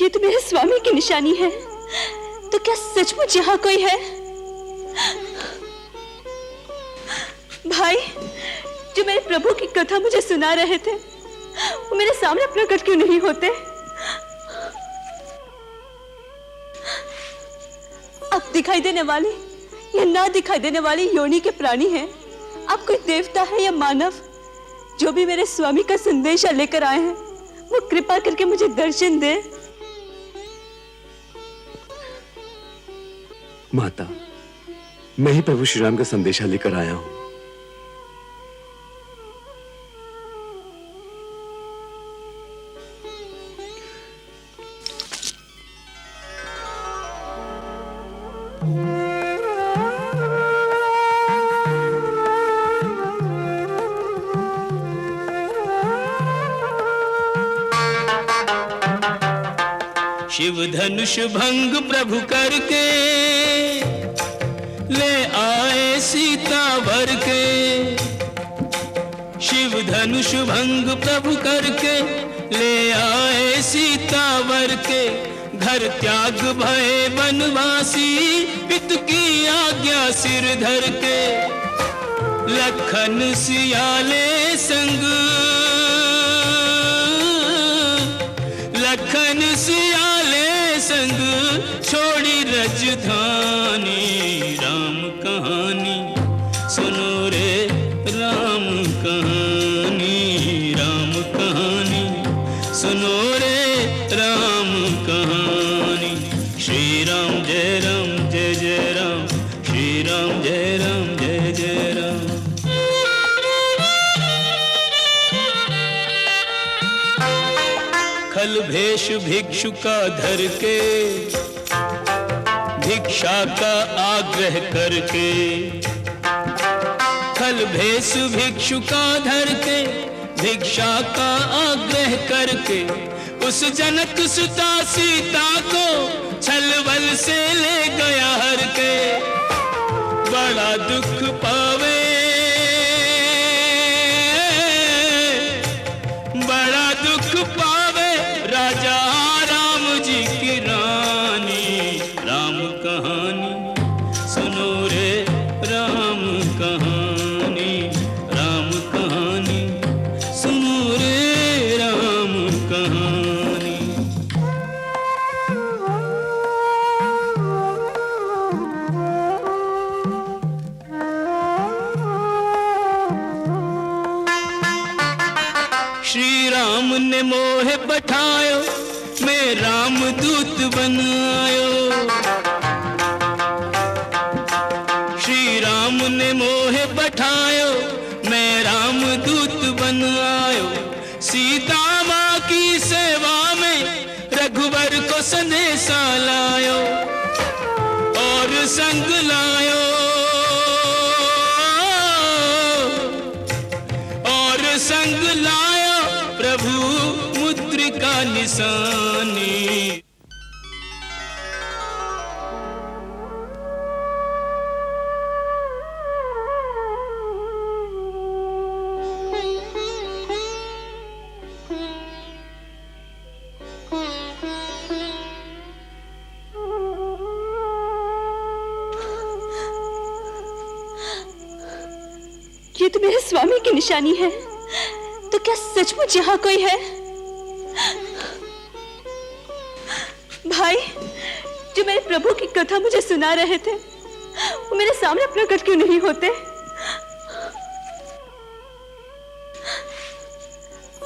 ये तो मेरे स्वामी की निशानी है। तो क्या सचमुच यहाँ कोई है? भाई, जो मेरे प्रभु की कथा मुझे सुना रहे थे, वो मेरे सामने प्रकट क्यों नहीं होते? अब दिखाई देने वाली या ना दिखाई देने वाली योनि के प्राणी हैं। अब कोई देवता है या मानव, जो भी मेरे स्वामी का संदेशा लेकर आए हैं, वो कृपा करके मुझे दर्शन दे। माता, मैं ही प्रभु श्री राम का संदेशा लेकर आया हूं। शिव धनुष भंग प्रभु करके ले आए सीता वर के। शिव धनुष भंग प्रभु करके ले आए सीता वर के। घर त्याग भय वनवासी पित की आज्ञा सिर धर के। लखन सियाले संग लखन सियाले संग छोड़ी रजधानी। राम कहानी सुनो रे राम कहानी। राम कहानी सुनो रे राम कहानी। श्री राम जय राम जय जय राम। श्री राम जय राम जय जय राम। खल भेष भिक्षु का धर के भिक्षा का आग्रह करके। खल भेष भिक्षु का धर के भिक्षा का आग्रह करके। उस जनक सुता सीता को छलबल से ले गया हर के। बड़ा दुख पावे बड़ा दुख पावे राजा राम जी की रानी। राम कहानी सुनो रे राम कहानी। राम कहानी सुनो रे राम कहानी। श्री राम ने मोह पठायो मैं राम दूत बनायो। श्री राम ने मोह पठायो मैं राम दूत बनायो। सीता माँ की सेवा में रघुवर को संदेशा लायो और संग लायो और संग लायो प्रभु मुद्रिका निशानी। ये तो मेरे स्वामी की निशानी है। तो क्या सचमुच यहाँ कोई है? भाई, जो मेरे प्रभु की कथा मुझे सुना रहे थे, वो मेरे सामने प्रकट क्यों नहीं होते?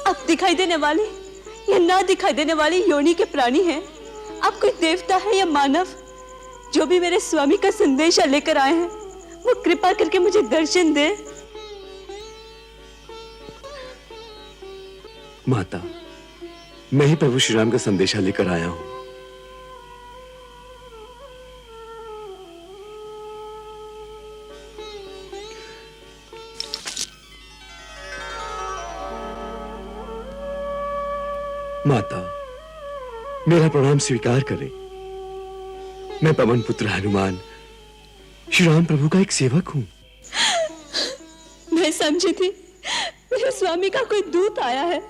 अब दिखाई देने वाली या ना दिखाई देने वाली योनि के प्राणी हैं। अब कोई देवता है या मानव, जो भी मेरे स्वामी का संदेशा लेकर आए हैं, वो कृपा करके मुझे दर्शन दे। माता, मैं ही प्रभु श्री राम का संदेशा लेकर आया हूं। माता, मेरा प्रणाम स्वीकार करें। मैं पवन पुत्र हनुमान श्री राम प्रभु का एक सेवक हूं। मैं समझी थी मेरे स्वामी का कोई दूत आया है,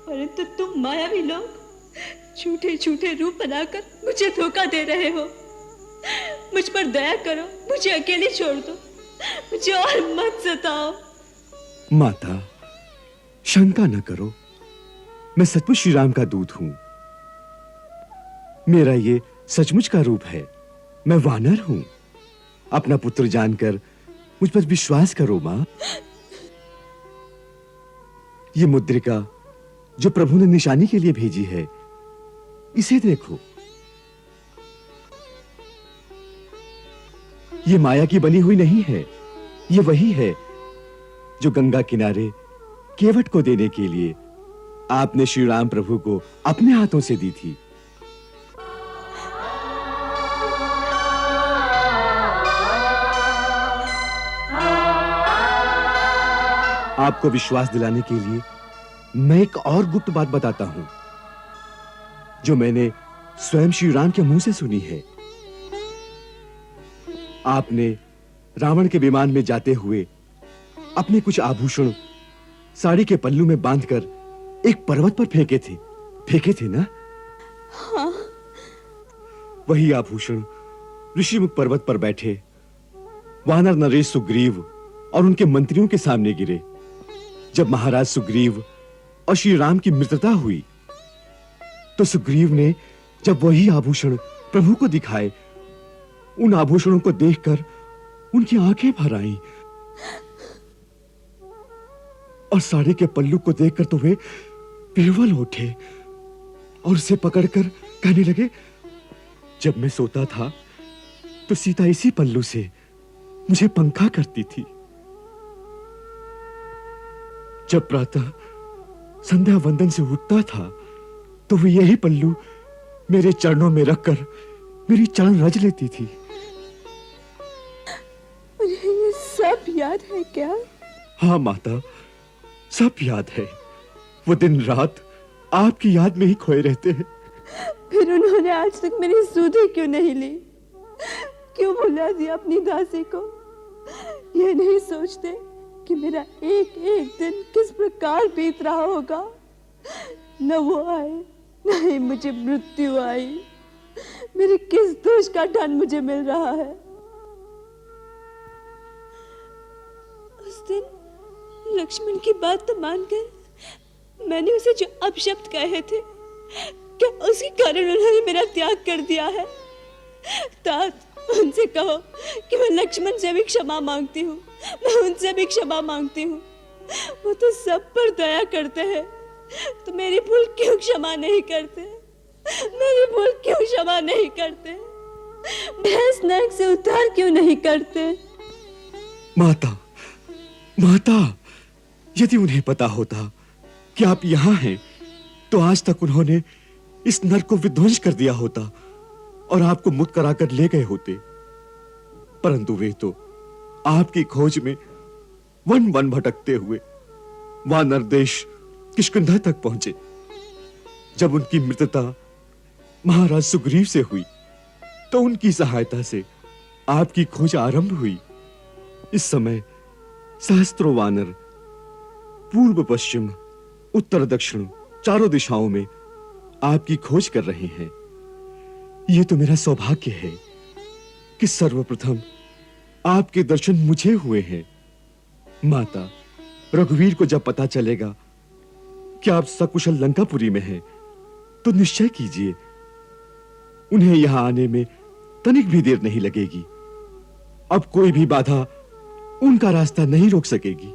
परंतु तुम मायावी लोग झूठे झूठे रूप बनाकर मुझे धोखा दे रहे हो। मुझ पर दया करो, मुझे अकेले छोड़ दो, मुझे और मत सताओ। माता, शंका न करो, मैं सचमुच श्री राम का दूत हूं। मेरा ये सचमुच का रूप है। मैं वानर हूं। अपना पुत्र जानकर मुझ पर विश्वास करो मां। ये मुद्रिका जो प्रभु ने निशानी के लिए भेजी है, इसे देखो। ये माया की बनी हुई नहीं है। ये वही है जो गंगा किनारे केवट को देने के लिए आपने श्री राम प्रभु को अपने हाथों से दी थी। आपको विश्वास दिलाने के लिए मैं एक और गुप्त बात बताता हूं, जो मैंने स्वयं श्री राम के मुंह से सुनी है। आपने रावण के विमान में जाते हुए अपने कुछ आभूषण साड़ी के पल्लू में बांधकर एक पर्वत पर फेंके थे ना? हाँ। वही आभूषण ऋषिमुख पर्वत पर बैठे वानर नरेश सुग्रीव और उनके मंत्रियों के सामने गिरे। जब महाराज सुग्रीव और श्री राम की मित्रता हुई, तो सुग्रीव ने जब वही आभूषण प्रभु को दिखाए, उन आभूषणों को देखकर उनकी आंखें भर आईं। और साड़ी के पल्लू को देखकर तो वे विह्वल उठे और उसे पकड़कर कहने लगे, जब मैं सोता था तो सीता इसी पल्लू से मुझे पंखा करती थी। जब प्रातः संध्या वंदन से उठता था तो वो यही पल्लू मेरे चरणों में रखकर मेरी चरण रज लेती थी। मुझे ये सब याद है क्या? हाँ माता, सब याद है। वो दिन रात आपकी याद में ही खोए रहते हैं। फिर उन्होंने आज तक मेरी सुधि क्यों नहीं ली? क्यों भुला दिया अपनी दासी को? ये नहीं सोचते कि मेरा एक एक दिन किस प्रकार बीत रहा होगा। न वो आए, न ही मुझे मृत्यु आई। मेरे किस दोष का दंड मुझे मिल रहा है? उस दिन लक्ष्मण की बात तो मानकर मैंने उसे जो अपशब्द कहे थे, क्या उसी कारण उन्होंने मेरा त्याग कर दिया है? तात, उनसे कहो कि मैं लक्ष्मण से भी क्षमा मांगती हूँ। मैं उनसे भी क्षमा मांगती हूँ। वो तो सब पर दया करते हैं, तो मेरी भूल क्यों क्षमा नहीं करते? मेरी भूल क्यों क्षमा नहीं करते? भैंस नरक से उद्धार क्यों नहीं करते? माता, माता, यदि उन्हें पता होता कि आप यहां हैं, तो आज तक उन्होंने इस नरक को विध्वंस कर दिया होता और आपको मुक्त कराकर ले गए होते। परंतु वे तो आपकी खोज में वन वन भटकते हुए वानर देश किष्किंधा तक पहुंचे। जब उनकी मित्रता महाराज सुग्रीव से हुई, तो उनकी सहायता से आपकी खोज आरंभ हुई। इस समय सहस्त्रों वानर पूर्व पश्चिम उत्तर दक्षिण चारों दिशाओं में आपकी खोज कर रहे हैं। यह तो मेरा सौभाग्य है कि सर्वप्रथम आपके दर्शन मुझे हुए हैं। माता, रघुवीर को जब पता चलेगा कि आप सकुशल लंकापुरी में हैं, तो निश्चय कीजिए उन्हें यहां आने में तनिक भी देर नहीं लगेगी। अब कोई भी बाधा उनका रास्ता नहीं रोक सकेगी।